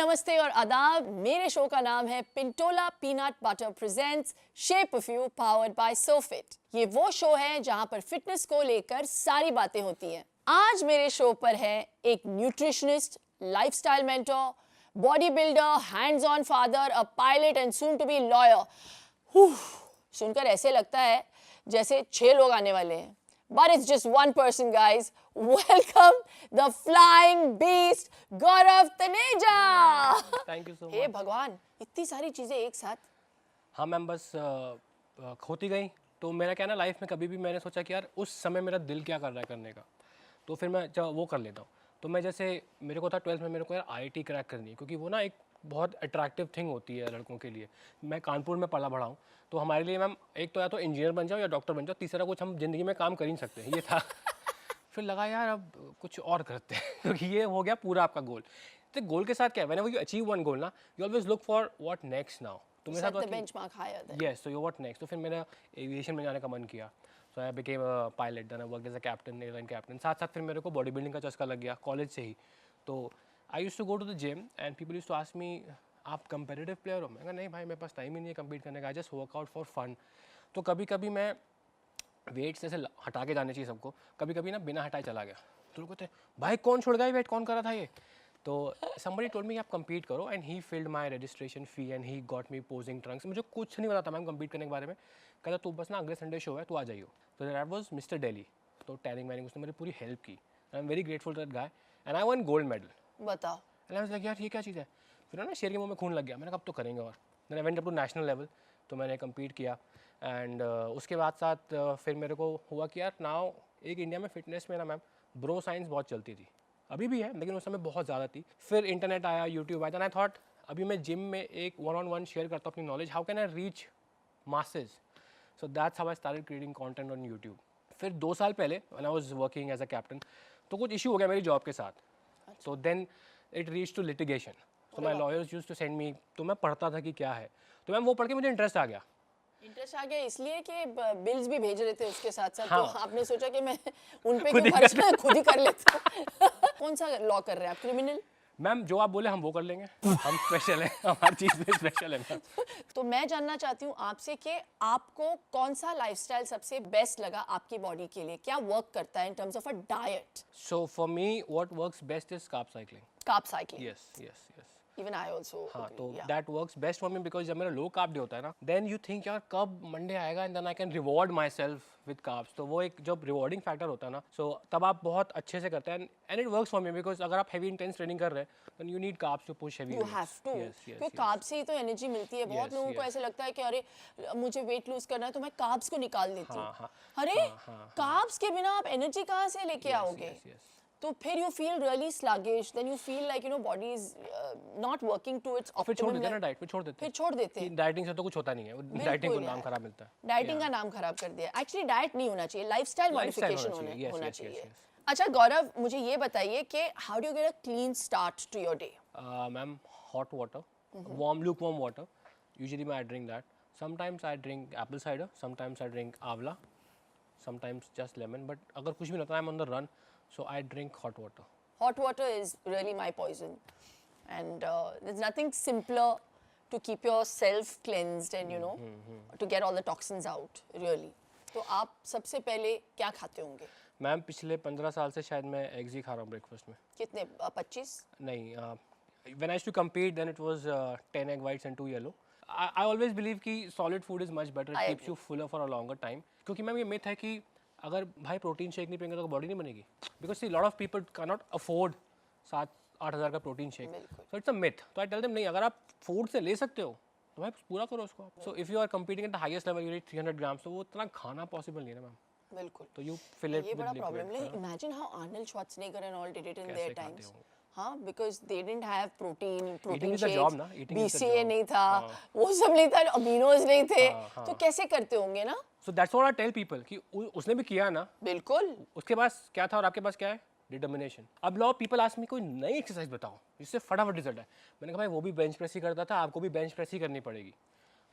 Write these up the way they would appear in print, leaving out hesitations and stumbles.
नमस्ते और आदाब। मेरे शो का नाम है Pintola peanut butter presents shape of you powered by soffit. ये वो शो है जहां पर फिटनेस को लेकर सारी बातें होती हैं। आज मेरे शो पर है एक nutritionist, lifestyle mentor, body builder, hands on father, a pilot and soon to be lawyer. सुनकर ऐसे लगता है जैसे 6 लोग आने वाले हैं, but it's just one person, guys. Welcome the flying beast, Gaurav Taneja. Thank you so much. हे भगवान, इतनी सारी चीजें एक साथ। हाँ मैम, बस खोती गई। तो मेरा क्या ना, लाइफ में कभी भी मैंने सोचा कि यार उस समय मेरा दिल क्या कर रहा है करने का, तो फिर मैं वो कर लेता हूँ। तो मैं जैसे मेरे को था 12th में, मेरे को यार IIT क्रैक करनी है, क्योंकि वो ना एक बहुत अट्रैक्टिव थिंग होती है लड़कों के लिए। मैं कानपुर में पला बढ़ा हूँ, तो हमारे लिए मैम एक तो या तो इंजीनियर बन जाओ या डॉक्टर बन जाओ, तीसरा कुछ हम ज़िंदगी में काम कर ही नहीं सकते, ये था। फिर लगा यार अब कुछ और करते हैं, क्योंकि ये हो गया पूरा आपका गोल। तो गोल के साथ क्या है, whenever you achieve one goal ना, you always look for what next now. तो मेरे साथ यस, तो यू व्हाट नेक्स्ट। तो फिर मेरा एविएशन में जाने का मन किया, so I became a pilot, then I worked as a captain, airline captain. साथ साथ फिर मेरे को बॉडी बिल्डिंग का चस्का लग गया कॉलेज से ही। तो I used to go to the gym and people used to ask me, आप कंपेटिटिव प्लेयर हो? मैं कहा नहीं भाई, मेरे पास टाइम ही नहीं है कम्पीट करने का, I just work out for fun. तो कभी कभी मैं वेट्स जैसे हटा के जाने चाहिए सबको, कभी कभी ना बिना हटाए चला गया। तो लोग कहते भाई कौन छोड़ गया, वेट कौन कर रहा था ये? तो somebody told me आप compete करो, and he filled my registration fee and he got me posing trunks। मुझे कुछ नहीं पता था मैम compete करने के बारे में। कहता तू बस ना अगले संडे शो है, तू आ जाइयो। तो that was Mr. Delhi। तो टैनिंग वैनिंग उसने मेरी पूरी हेल्प की। I am very grateful to that guy and I won gold medal. बताओ। एंड आई वाज लाइक यार ये क्या चीज़ है। फिर ना शेर के मुंह में खून लग गया, मैंने कहा अब तो करेंगे। और then I went up to national level, तो मैंने कम्पीट किया। एंड उसके बाद साथ फिर मेरे को हुआ कि यार नाउ एक इंडिया में फिटनेस में ना मैम ब्रो साइंस बहुत चलती थी, अभी भी है लेकिन उस समय बहुत ज़्यादा थी। फिर इंटरनेट आया, यूट्यूब आया, आई थॉट अभी मैं जिम में एक 1-on-1 शेयर करता हूँ अपनी knowledge, how can I reach masses. So that's how I started creating content on YouTube. फिर 2 साल पहले when I was working as a captain, तो कुछ इशू हो गया मेरी जॉब के साथ। तो then it reach to litigation. So my lawyers used to send me, तो मैं पढ़ता था कि क्या है, तो मैम वो पढ़ के मुझे इंटरेस्ट आ गया इसलिए कि बिल्स भी भेज रहे थे उसके साथ साथ। हाँ। तो आपने सोचा कि मैं उन पे क्यों खर्च कर, खुद ही कर लेता हूं। कौन सा लॉ कर रहे हैं आप, क्रिमिनल? मैम जो आप बोले हम वो कर लेंगे, हम स्पेशल है, हमारी चीज़ में स्पेशल है मैम। तो मैं जानना चाहती हूँ आपसे कि आपको कौन सा लाइफस्टाइल सबसे बेस्ट लगा आपकी बॉडी के लिए, क्या वर्क करता है in terms of a diet? So for me what works best is carb cycling. Carb cycling, yes yes yes. Even I also. हाँ, तो that works best for me, because जब मेरा लो कार्ब डे होता है ना, then you think यार कब Monday आएगा and then I can reward myself with carbs. तो वो एक जब रिवॉर्डिंग फैक्टर होता है ना, सो तब आप बहुत अच्छे से करते हैं and it works for me, because अगर आप हैवी इंटेंस ट्रेनिंग कर रहे हैं then you need carbs to push heavy. You have to, क्योंकि कार्ब से ही तो एनर्जी मिलती है। बहुत लोगों को ऐसे लगता है कि अरे मुझे वेट लूज करना है तो मैं कार्ब्स को निकाल देती हूँ। अरे कार्ब्स के बिना आप एनर्जी कहाँ से लेके आओगे? तो फिर you feel really sluggish, then you feel like body is not working to its optimum। फिर छोड़ देते हैं ना डाइट, फिर छोड़ देते हैं। डाइटिंग से तो कुछ होता नहीं है, डाइटिंग को नाम खराब मिलता है। डाइटिंग का नाम खराब कर दिया। एक्चुअली डाइट नहीं होना चाहिए, लाइफस्टाइल मॉडिफिकेशन होना चाहिए। अच्छा गौरव, मुझे ये बताइए कि how do you get a clean start to your day? Ma'am hot water, warm lukewarm water, usually I drink that. Sometimes I drink apple cider, sometimes I drink आंवला, sometimes just lemon, but अगर कुछ भी नहीं होता, I'm on the run, so I drink hot water. Hot water is really my poison, and there's nothing simpler to keep yourself cleansed and to get all the toxins out, really. तो आप सबसे पहले क्या खाते होंगे? Ma'am पिछले 15 साल से शायद मैं एग्स ही खा रहा हूँ ब्रेकफास्ट में। कितने? 25? नहीं, when I used to compete then it was 10 egg whites and 2 yellow. I always believe कि solid food is much better, it keeps you fuller for a longer time. क्योंकि मैम ये myth है कि अगर भाई प्रोटीन शेक नहीं पियेंगे तो बॉडी नहीं बनेगी, because see lot of people can not afford 7-8 हज़ार का protein shake, so it's a myth. तो आई टेल देम नहीं, अगर आप फूड से ले सकते हो तो भाई पूरा करो उसको। So if you are competing at the highest level, you need 300 grams, तो वो इतना खाना पॉसिबल नहीं है ना मैम। बिल्कुल। तो यू फिल इट ये विद बड़ा लिक्विड। प्रॉब्लम है। Imagine how Arnold Schwarzenegger and all did it in their times. होंगे? हाँ, because they didn't have protein is the shakes, job ना, eating is the BCA job। नहीं था, वो सब नहीं था, अमीनोज नहीं थे, तो कैसे करते होंगे ना? So that's what I tell people कि उसने भी किया ना। बिल्कुल। उसके पास क्या था और आपके पास क्या है? डिटर्मिनेशन। अब लो पीपल आस्क मी कोई नई एक्सरसाइज बताओ जिससे फटाफट रिजल्ट है। मैंने कहा भाई वो भी बेंच प्रेस ही करता था, आपको भी बेंच प्रेस ही करनी पड़ेगी।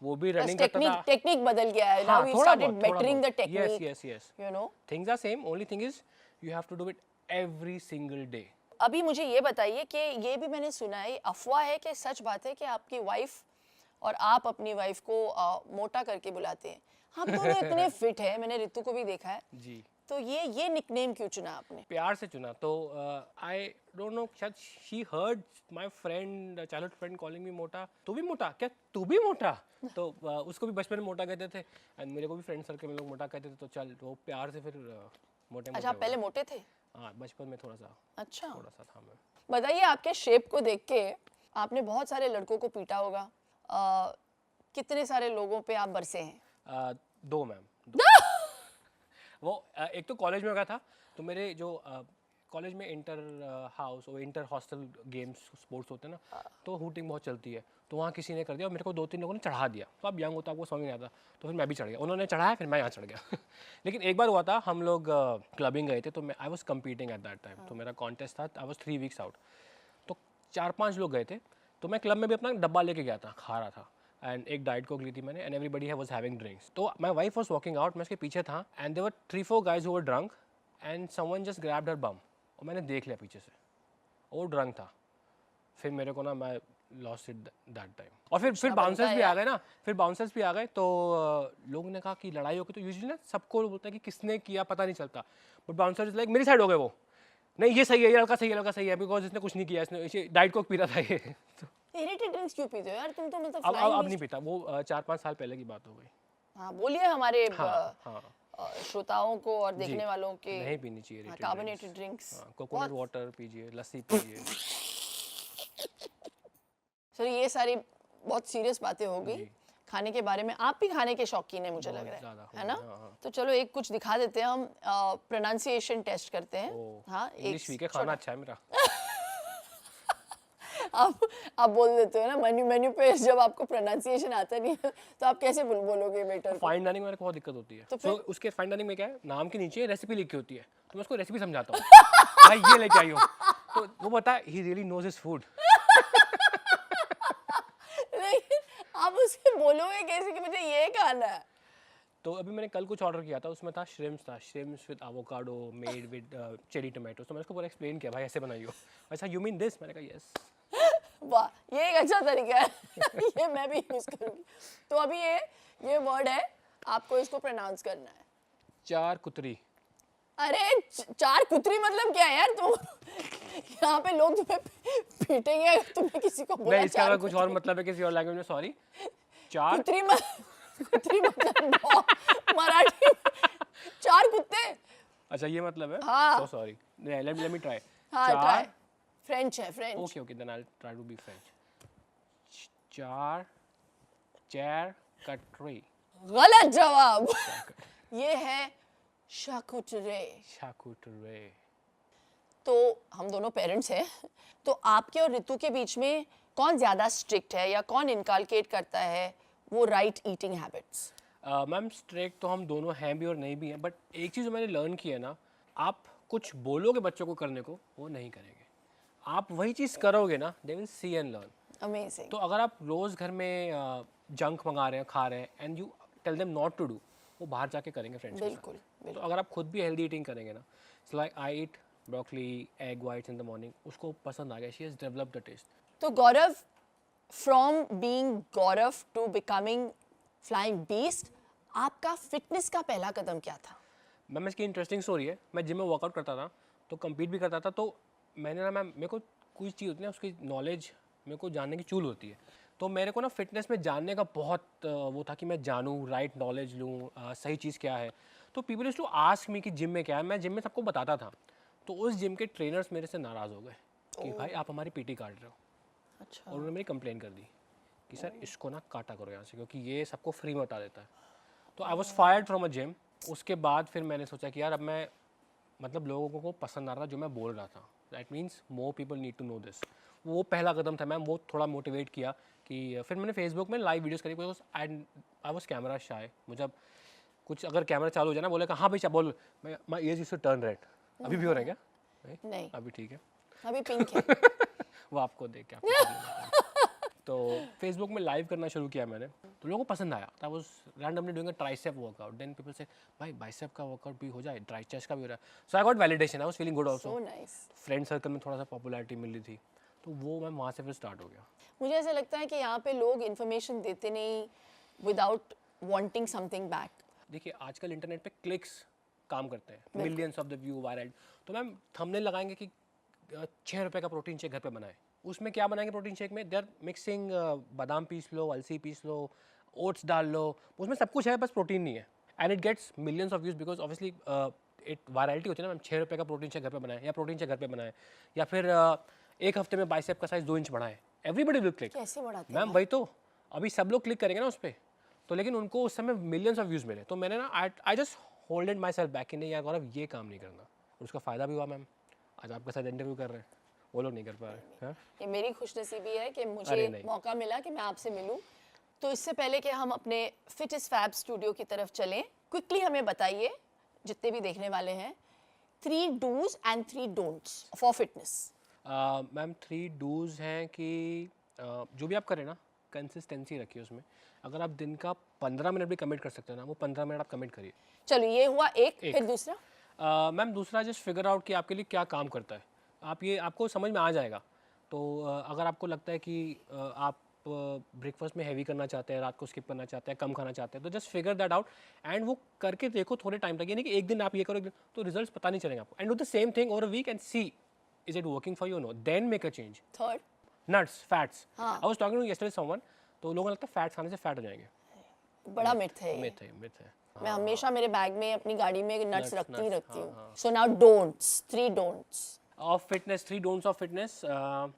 वो भी रनिंग करता था। टेक्निक बदल गया है। Now we started bettering the technique। Yes. You know, Things are same. Only thing is you have to do it every single day. अभी मुझे ये बताइए कि ये भी मैंने सुना है, अफवाह है कि सच बात है कि आपकी वाइफ और आप अपनी वाइफ को मोटा करके बुलाते हैं? आप दोनों इतने फिट है, मैंने रितु को भी देखा है, जी तो ये निकनेम क्यों चुना आपने? प्यार से चुना। तो आई डोंट नो, शायद she heard my friend, childhood friend calling me मोटा। तू भी मोटा? क्या तू भी मोटा? तो उसको भी बचपन में मोटा कहते थे एंड मेरे को भी फ्रेंड सर्कल में लोग मोटा कहते थे, तो चल वो प्यार से फिर मोटे अच्छा, आप पहले मोटे थे? हाँ, बचपन में थोड़ा अच्छा, सा था मैं। बताइए, आपके शेप को देख के आपने बहुत सारे लड़कों को पीटा होगा, कितने सारे लोगों पे आप बरसे हैं? 2 मैम। वो एक तो कॉलेज में गया था, तो मेरे जो कॉलेज में इंटर हाउस और इंटर हॉस्टल गेम्स स्पोर्ट्स होते हैं ना, तो हूटिंग बहुत चलती है, तो वहाँ किसी ने कर दिया और मेरे को 2-3 लोगों ने चढ़ा दिया। तो आप यंग होता, आपको समझ नहीं आता, तो फिर मैं भी चढ़ गया। उन्होंने चढ़ाया, फिर मैं यहाँ चढ़ गया। लेकिन एक बार हुआ था, हम लोग क्लबिंग गए थे, तो मैं I was competing at that time, तो मेरा कॉन्टेस्ट था, आई वॉज 3 वीक्स आउट। तो 4-5 लोग गए थे, तो मैं क्लब में भी अपना डब्बा लेके गया था, खा रहा था, एंड एक डाइट कोक ली थी मैंने, and everybody was having drinks. तो my wife was walking out, मैं उसके पीछे था, and there were 3-4 guys who were drunk and someone just grabbed her bum, और मैंने देख लिया पीछे से वो ड्रंक था। फिर मेरे को ना, मैं लॉस्ट इट दैट टाइम। और फिर बाउंसर्स भी आ गए ना, फिर बाउंसर्स भी आ गए, तो लोगों ने कहा कि लड़ाई हो गई। तो यूजुअली ना सबको बोलता है कि किसने किया पता नहीं चलता, बट बाउंसर्स लाइक मेरी साइड हो गए वो, नहीं ये सही है, ये लड़का सही है, लड़का सही है, बिकॉज इसने कुछ नहीं किया, इसने डाइट कोक पी रहा था ये। इरिटेट ड्रिंक्स क्यों पीते हो यार तुम? तो मतलब अब नहीं पीता, वो 4-5 साल पहले की बात हो गई। हाँ, बोलिए हमारे हाँ। श्रोताओं को और देखने वालों के। नहीं पीनी चाहिए कार्बोनेटेड ड्रिंक्स। कोकोनट वाटर पीजिए, लस्सी पीजिए। सर, ये सारी बहुत सीरियस बातें हो गई खाने के बारे में। आप भी खाने के शौकीन है मुझे लग रहा है ना? तो चलो एक कुछ दिखा देते हैं हम, प्रोनाउंसिएशन टेस्ट करते हैं। हाँ, इंग्लिश वीक है, खाना अच्छा है मेरा। आप बोल देते हो ना, मेन्यू पे जब आपको प्रोनाउंसिएशन आता नहीं है तो आप कैसे बोलोगे वेटर को? फाइन डाइनिंग में मेरे को बहुत दिक्कत होती है। तो उसके फाइन डाइनिंग में क्या है, नाम के नीचे रेसिपी लिखी होती है, तो मैं उसको रेसिपी समझाता हूँ, भाई ये लेके आई हो, तो वो बता ही रियली नोज हिज फूड। लेकिन आप उसे बोलोगे कैसे कि मुझे ये खाना है? तो अभी मैंने कल कुछ ऑर्डर किया था, उसमें था shrimps with avocado made with cherry tomato. तो मैंने उसको पूरा एक्सप्लेन किया, भाई ऐसे बनाइयो। अच्छा, यू मीन दिस? मैंने कहा यस। वाह, ये एक अच्छा तरीका है। ये मैं भी यूज करूंगी। तो अभी ये वर्ड है, आपको इसको प्रोनाउंस करना है। 4 कुतरी। अरे 4 कुतरी मतलब क्या है यार? तुम यहाँ पे लोग तुम्हें पीटेंगे अगर तुमने किसी को बोला। नहीं, इसका कुछ और मतलब है किसी और लैंग्वेज में, सॉरी। 4 कुतरी मतलब मराठी में 4 कुत्ते। अच्छा, ये मतलब है? हाँ। So sorry, let me try. हाँ, ट्राई। फ्रेंच है, French. Okay, then I will try to be French. 4 chair कटरी। गलत जवाब। ये है शाकुटरे। शाकुटरे। तो हम दोनों पेरेंट्स हैं, तो आपके और ऋतु के बीच में कौन ज़्यादा स्ट्रिक्ट है या कौन इनकलकेट करता है वो right eating habits? Ma'am, strict तो हम दोनों हैं भी और नहीं भी हैं, बट एक चीज़ जो मैंने लर्न की है ना, आप कुछ बोलोगे बच्चों को करने को, वो नहीं करेंगे। आप वही चीज़ करोगे ना, they will see and learn. Amazing. तो अगर आप रोज़ घर में जंक मंगा रहे हैं, खा रहे हैं, and you tell them not to do, वो बाहर जाके करेंगे फ्रेंड्स के साथ। बिल्कुल। तो अगर आप खुद भी हेल्दी ईटिंग करेंगे ना, it's like I eat broccoli egg whites in the morning, उसको पसंद आ गया, she has developed the taste. तो Gaurav, from being Gaurav to becoming flying beast, आपका फिटनेस का पहला कदम क्या था? मैम, इसकी इंटरेस्टिंग स्टोरी है। मैं जिम में वर्कआउट करता था, तो कम्पीट भी करता था, तो मैंने ना, मैम, मेरे को कोई चीज़ होती है ना, उसकी नॉलेज मेरे को जानने की चूल होती है। तो मेरे को ना फिटनेस में जानने का बहुत वो था कि मैं जानूँ, राइट नॉलेज लूँ, सही चीज़ क्या है। तो people used to ask me कि जिम में क्या है, मैं जिम में सबको बताता था। तो उस जिम के ट्रेनर्स मेरे से नाराज़ हो गए कि भाई आप हमारी पीटी काट रहे हो। अच्छा। और उन्होंने मेरी कंप्लेन कर दी कि सर इसको ना काटा करो यहाँ से, क्योंकि ये सबको फ्री में बता देता है। तो I was fired from a gym. उसके बाद फिर मैंने सोचा कि यार अब मैं, मतलब लोगों को पसंद आ रहा था जो मैं बोल रहा था, that means more people need to know this. वो पहला कदम था मैम, वो थोड़ा मोटिवेट किया कि फिर मैंने फेसबुक में लाइव वीडियोस करी, because I was camera shy. मुझे अब कुछ अगर कैमरा चालू हो जाए ना, बोले हाँ भाई बोल, मैं my ears used to turn red. अभी भी हो रहा है क्या? नहीं, अभी ठीक है। अभी पिंक है। वो आपको देख के आपको तो फेसबुक में लाइव करना शुरू किया मैंने, तो लोगों को पसंद आया। I was randomly doing a tricep workout, then people से भाई बाइसेप का वर्कआउट भी हो जाए, ट्राई चेस्ट का भी हो रहा है। So I got validation, I was feeling good also. So nice. Friend circle में थोड़ा सा पॉपुलैरिटी मिल रही थी, तो वो मैं वहाँ से फिर स्टार्ट हो गया। मुझे ऐसा लगता है कि यहाँ पे लोग इन्फॉर्मेशन देते नहीं विदाउट वांटिंग समथिंग बैक। देखिए आजकल इंटरनेट पे क्लिक्स काम करते हैं, millions of the view, viral. तो मैम थंबनेल लगाएंगे कि 6 रुपए का प्रोटीन शेक घर पे बनाए, उसमें क्या बनाएंगे प्रोटीन शेक में? दे आर मिक्सिंग बादाम पीस लो, अलसी पीस लो, ओट्स डाल लो, उसमें सब कुछ है, बस प्रोटीन नहीं है। And it gets millions of views because obviously it virality होती है ना मैम। 6 रुपए का प्रोटीन शेक घर पे बनाए, या प्रोटीन शेक घर पे बनाए, या फिर एक हफ्ते में बाइसेप का साइज 2 इंच बढ़ाए, एवरीबडी विल क्लिक। कैसे बढ़ाते हैं? मैम वही तो, अभी सब लोग क्लिक करेंगे ना उस पर, तो लेकिन उनको उस समय मिलियंस ऑफ व्यूज़ मिले। तो मैंने ना I just holded my self back, नहीं यार गौरव ये काम नहीं करना, और उसका फ़ायदा भी हुआ मैम। आज आपके साथ इंटरव्यू कर रहे हैं, वो लोग नहीं कर पा रहे हैं। ये मेरी खुशनसीबी है कि अरे मुझे नहीं। मौका मिला कि मैं आपसे मिलूं। तो इससे पहले कि हम अपने फिट इज फैब स्टूडियो की तरफ चलें, क्विकली हमें बताइए, जितने भी देखने वाले हैं, 3 dos and 3 don'ts for fitness. Ma'am 3 dos हैं कि जो भी आप करें ना, कंसिस्टेंसी रखिए उसमें। अगर आप दिन का 15 मिनट भी कमिट कर सकते हैं ना, वो 15 मिनट आप कमिट करिए। चलो ये हुआ एक। फिर दूसरा? मैम दूसरा जस्ट फिगर आउट कि आपके लिए क्या काम करता है, आपको समझ में आ जाएगा। तो अगर आपको लगता है कि आप ब्रेकफास्ट में हैवी करना चाहते हैं, रात को स्किप करना चाहते हैं, कम खाना चाहते हैं, तो just figure that out and वो करके देखो थोड़े टाइम तक। यानी कि एक दिन आप ये करो, तो रिजल्ट्स पता नहीं चलेंगे आपको। And do the same thing over a week and see is it working for you, no, then make a change. Third? Nuts, fats. हाँ। I was talking to yesterday someone, तो लोगों को लगता है फैट्स खाने से फैट हो जाएंगे। बड़ा मिथ है ये। मिथ है। मैं हमेशा मेरे बैग में अपनी गाड़ी में नट्स Nuts, रखती nuts, हूँ। So now don'ts, 3 don'ts Of fitness, 3 don'ts of fitness.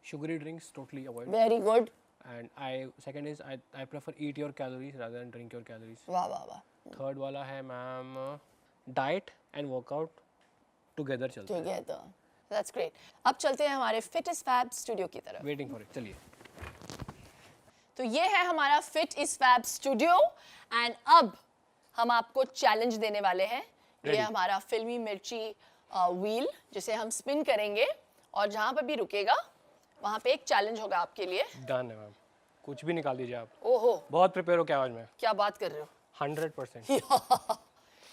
Sugary drinks totally avoid. Very good. And second is I prefer eat your calories rather than drink your calories. वाह वाह वाह। Third वाला है ma'am diet and workout together चलते हैं। Together, that's great. अब चलते हैं हमारे फिट इज फैब स्टूडियो की तरफ। Waiting for it, चलिए। तो ये है हमारा fit is fab studio and अब हम आपको चैलेंज देने वाले हैं। ये Ready. हमारा फिल्मी मिर्ची व्हील, जिसे हम स्पिन करेंगे और जहाँ पर भी रुकेगा वहाँ पे एक चैलेंज होगा आपके लिए। Done है मैम, कुछ भी निकाल दीजिए आप। ओहो, बहुत प्रिपेयर हो क्या आज मैं? क्या बात कर रहे हो? 100%।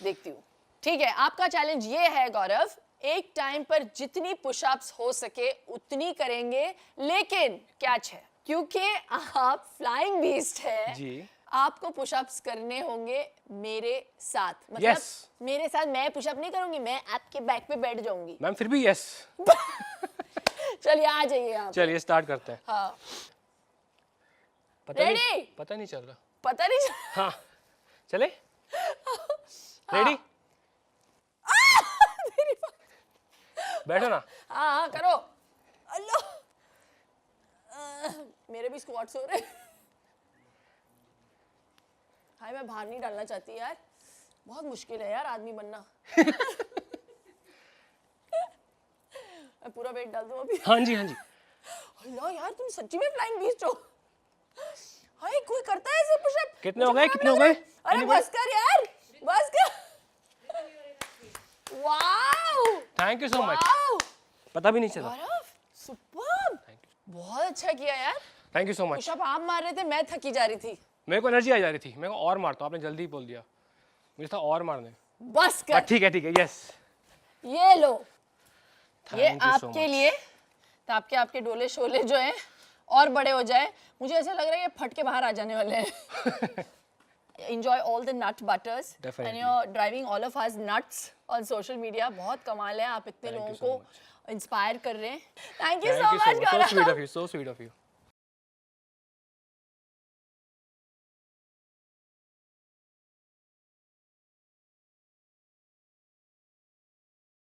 देखती हूँ। ठीक है, आपका चैलेंज ये है गौरव, एक टाइम पर जितनी पुशअप्स हो सके उतनी करेंगे, लेकिन कैच है क्योंकि आप फ्लाइंग बीस्ट है जी। आपको पुशअप्स करने होंगे मेरे साथ। मतलब Yes. मेरे साथ मैं पुशअप नहीं करूंगी, मैं आपके बैक पे बैठ जाऊंगी। मैम फिर भी यस। चलिए आ जाइए आप। चलिए स्टार्ट करते हैं। हाँ, नहीं, पता नहीं चल रहा। पता नहीं हाँ चले, रेडी? बैठो ना। हाँ हाँ करो। अल्लाह, मेरे भी स्क्वाट्स हो रहे हैं। हाय, मैं बाहर नहीं डालना चाहती यार, बहुत मुश्किल है यार आदमी बनना। मैं पूरा वेट डाल दूं अभी? हाँ जी। अल्लाह यार, तुम सच्ची में फ्लाइंग बीस्ट हो। हाय, कोई करता है ऐसे पुशअप? कितने हो गए? अरे बस कर यार, बस कर। Wow, thank you so much. Wow, पता भी नहीं चला। सुपर्ब, बहुत अच्छा किया यार। Thank you so much. Pushup आप मार रहे थे, मैं थकी जा रही थी। मेरे को एनर्जी आ जा रही थी, मेरे को और मारता, आपने जल्दी बोल दिया, मुझे था और मारने। बस कर। ठीक है यस। ये लो, ये Thank you so आपके much. लिए, ताकि आपके डोले शोले जो हैं और बड़े हो जाए। मुझे ऐसा लग रहा है ये फट के बाहर आ जाने वाले हैं। Enjoy all the nut butters Definitely. and you're driving all of us nuts on social media. बहुत कमाल है, आप इतने Thank you लोगों so को इंस्पायर कर रहे हैं। Thank you Thank so you so much, much. So sweet Gaurav. of you. So sweet of you.